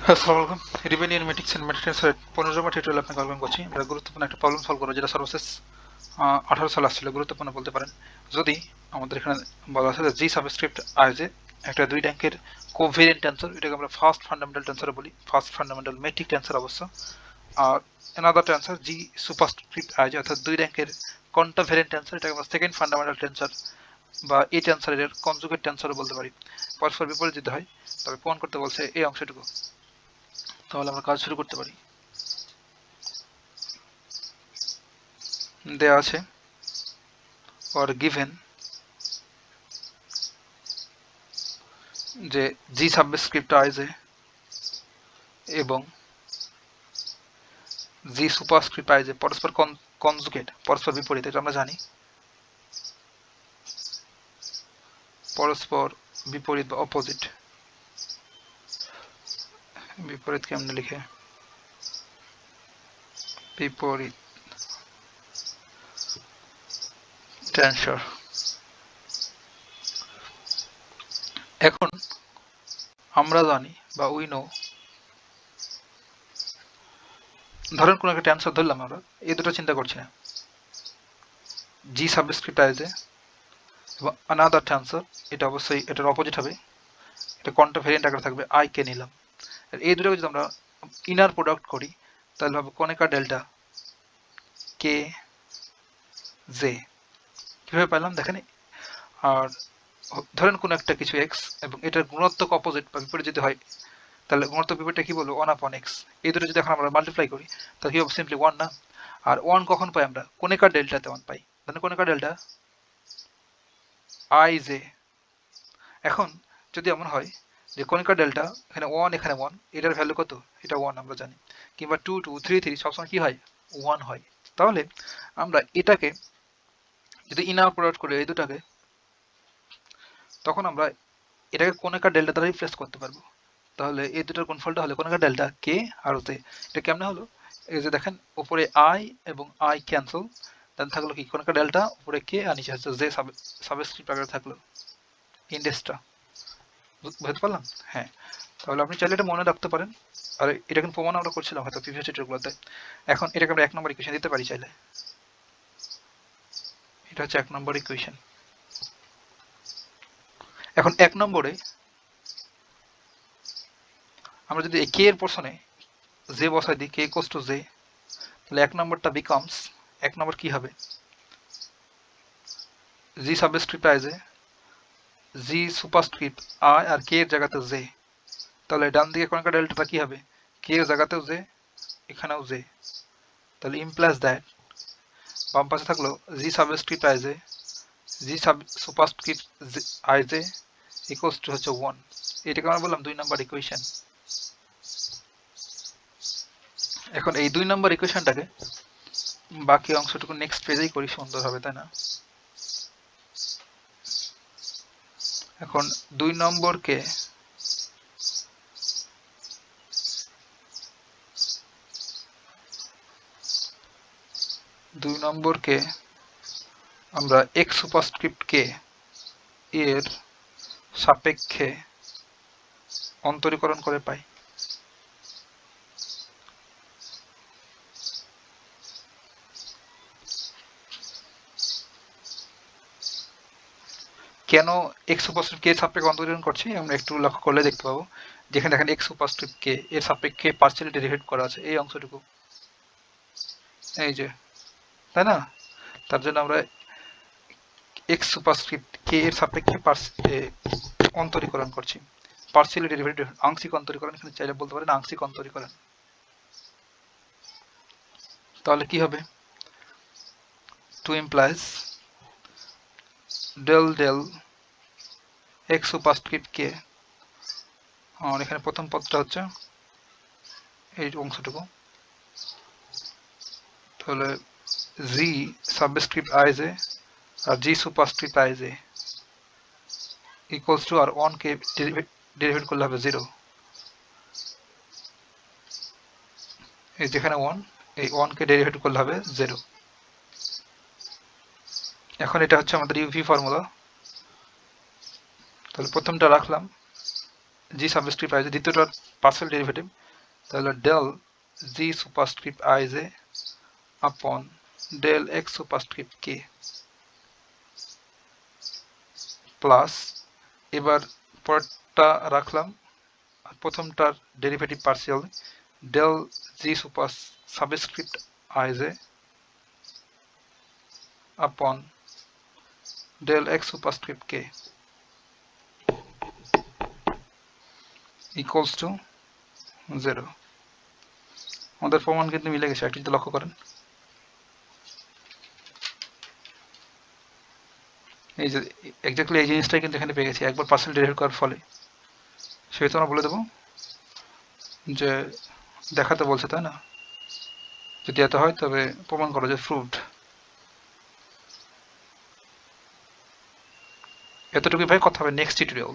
আসসালামু আলাইকুম। Rebellion matrix and ম্যাট্রিক্সের 15 নম্বর টিউটোরিয়াল আপনাকে ওয়েলকাম করছি। আমরা গুরুত্বপূর্ণ একটা প্রবলেম সলভ করবো, যেটা সর্বশেষ 18 সালে আসছিল। গুরুত্বপূর্ণ বলতে পারেন, যদি আমাদের এখানে বলা আছে যে জি সাবস্ক্রিপ্ট আই যে একটা দুই র্যাঙ্কের কোভেরিয়েন্ট টেন্সর, এটাকে আমরা ফার্স্ট ফান্ডামেন্টাল টেন্সর বলি, ফার্স্ট ফান্ডামেন্টাল মেট্রিক টেন্সর অবশ্য। আর another tensor G superscript I যে অর্থাৎ দুই র্যাঙ্কের কন্টাভেরিয়েন্ট টেন্সর, এটাকে আমরা সেকেন্ড ফান্ডামেন্টাল টেন্সর বা এই টেন্সরের কনজুগেট টেন্সরও বলতে পারি। পরস্পর বিপরীত যদি হয় তবে প্রমাণ করতে বলছে এই অংশটুকু। তাহলে আমরা কাজ শুরু করতে পারি। দেয়া আছে or given যে জি সাবস্ক্রিপ্ট আই যে এবং জি সুপারস্ক্রিপ্ট আই যে পরস্পর কনজুগেট, পরস্পর বিপরীত, এটা আমরা জানি। পরস্পর বিপরীত বা অপোজিট। বিপরীত কেমনে লিখে? বিপরীত টেন্সর। এখন আমরা জানি বা উই নো, ধরেন কোন একটা টেন্সর ধরলাম, আমরা এই দুটো চিন্তা করছি না। জি সাবস্ক্রিপ্ট আই যে এবং অ্যানাদার টেন্সর, এটা অবশ্যই এটার অপোজিট হবে, এটা কন্ট্রাভেরিয়েন্ট আকারে থাকবে, আই কে নিলাম। এই দুটোকে যদি আমরা ইনার প্রোডাক্ট করি তাহলে হবে কনিকা ডেল্টা কে জে। কিভাবে পেলাম দেখেন। আর ধরেন কোন একটা কিছু এক্স এবং এটার গুণাত্মক অপোজিট বা বিপরীত যদি হয়, তাহলে গুণাত্মক বিপরীতটা কি বলবো? 1/x। এই দুটো যদি এখন আমরা মাল্টিপ্লাই করি তাহলে কি হবে? সিম্পলি 1 না? আর 1 কখন পাই আমরা? কোনিকা ডেল্টাতে 1 পাই। ধরেন কোনিকা ডেল্টা আই জে। এখন যদি এমন হয় যে কনিকা ডেল্টা এখানে 1 এখানে 1, এটার ভ্যালু কত? এটা 1 আমরা জানি। কিংবা 2 2 3 3 সবসময় কি হয়? 1 হয়। তাহলে আমরা এটাকে যদি ইনার প্রোডাক্ট করি এই দুটাকে, তখন আমরা এটাকে কোনিকা ডেল্টা দ্বারা রিপ্লেস করতে পারবো। তাহলে এই দুটোর গুণফলটা হলো কোনিকা ডেল্টা কে আর তে। এটা কেমনে হলো? এই যে দেখেন, উপরে আই এবং আই ক্যান্সেল, দেন থাকলো কি কোনিকা ডেল্টা, উপরে কে আর নিচে হচ্ছে জে সাবস্ক্রিপ্ট আকারে থাকলো ইন্ডেক্সটা। বুঝতে পারলাম? হ্যাঁ। তাহলে আপনি চাইলে এটা মনে রাখতে পারেন। আর এটা কিন্তু প্রমাণ আমরা করছিলাম হয়তো প্রিভিয়াস টিউটোরিয়ালগুলোতে। এখন এটাকে আমরা 1 নম্বর ইকুয়েশন দিতে পারি চাইলে। এটা হচ্ছে 1 নম্বর ইকুয়েশন। এখন 1 নম্বরে আমরা যদি কে এর পোর্শনে জে বসাই দিই, কে ইকুয়ালস টু জে, তাহলে 1 নম্বরটা বিকামস, 1 নম্বর কি হবে? G subscript I J, G superscript I আর কে এর জায়গাতে জে। তাহলে ডান দিকে কোনটা ডেল্টাটা কি হবে? কে এর জায়গাতেও জে, এখানেও জে। তাহলে ইমপ্লাইজ দ্যাট বাম পাশে থাকলো G subscript I J, G superscript I J equals to হচ্ছে 1। এটাকে আমরা বললাম 2 নম্বর ইকুয়েশন। এখন এই 2 নম্বর ইকুয়েশনটাকে বাকি অংশটুকু নেক্সট পেজেই করি সুন্দর হবে, তাই না? এখন 2 নম্বরকে আমরা এক্স সুপারস্ক্রিপ্ট কে এর সাপেক্ষে অন্তরীকরণ করে পাই। কেন এক্স সুপারস্ক্রিপ্ট কে এর সাপেক্ষে অন্তরীকরণ করছি আমরা একটু লক্ষ্য করলে দেখতে পাবো, যেখানে দেখেন এক্স সুপারস্ক্রিপ্ট কে এর সাপেক্ষে পার্সিয়ালি ডেরিভেট করা আছে এই অংশটুকু, এই যে, তাই না? তার জন্য আমরা এক্স সুপারস্ক্রিপ্ট কে এর সাপেক্ষে অন্তরীকরণ করছি। পার্সিয়ালি ডেরিভেটিভ, আংশিক অন্তরীকরণ, এখানে চাইলে বলতে পারেন আংশিক অন্তরীকরণ। তাহলে কি হবে? 2 implies del del X superscript K, আর এখানে প্রথম পদটা হচ্ছে এই অংশটুকু, তাহলে জি সাবস্ক্রিপ্ট আই জে আর G superscript I J equals to, আর 1 কে ডেরিভেট করলে হবে 0। এই যেখানে 1, এই 1 কে ডেরিভেট করলে হবে 0। এখন এটা হচ্ছে আমাদের ইউভি ফর্মুলা। তাহলে প্রথমটা রাখলাম, জি সাবস্ক্রিপ্ট আই জে, দ্বিতীয়টার পার্সিয়াল ডেরিভেটিভ, তাহলে del G superscript I J upon del X superscript K plus, এবার পরেরটা রাখলাম, আর প্রথমটার derivative partial del G super subscript I J upon del X superscript K equals to 0। আমাদের প্রমাণ কিন্তু মিলে গেছে, একটি লক্ষ্য করেন, এই যে এক্স্যাক্টলি এই জিনিসটাই কিন্তু এখানে পেয়ে গেছি একবার পার্সিয়াল ডেরিভেটিভ করার ফলে। সেহেতু আমরা বলে দেবো যে দেখাতে বলছে, তাই না? যদি এত হয় তবে প্রমাণ করা যায় প্রুভড। এতটুকুই ভাই, কথা হবে নেক্সট টিউটোরিয়াল।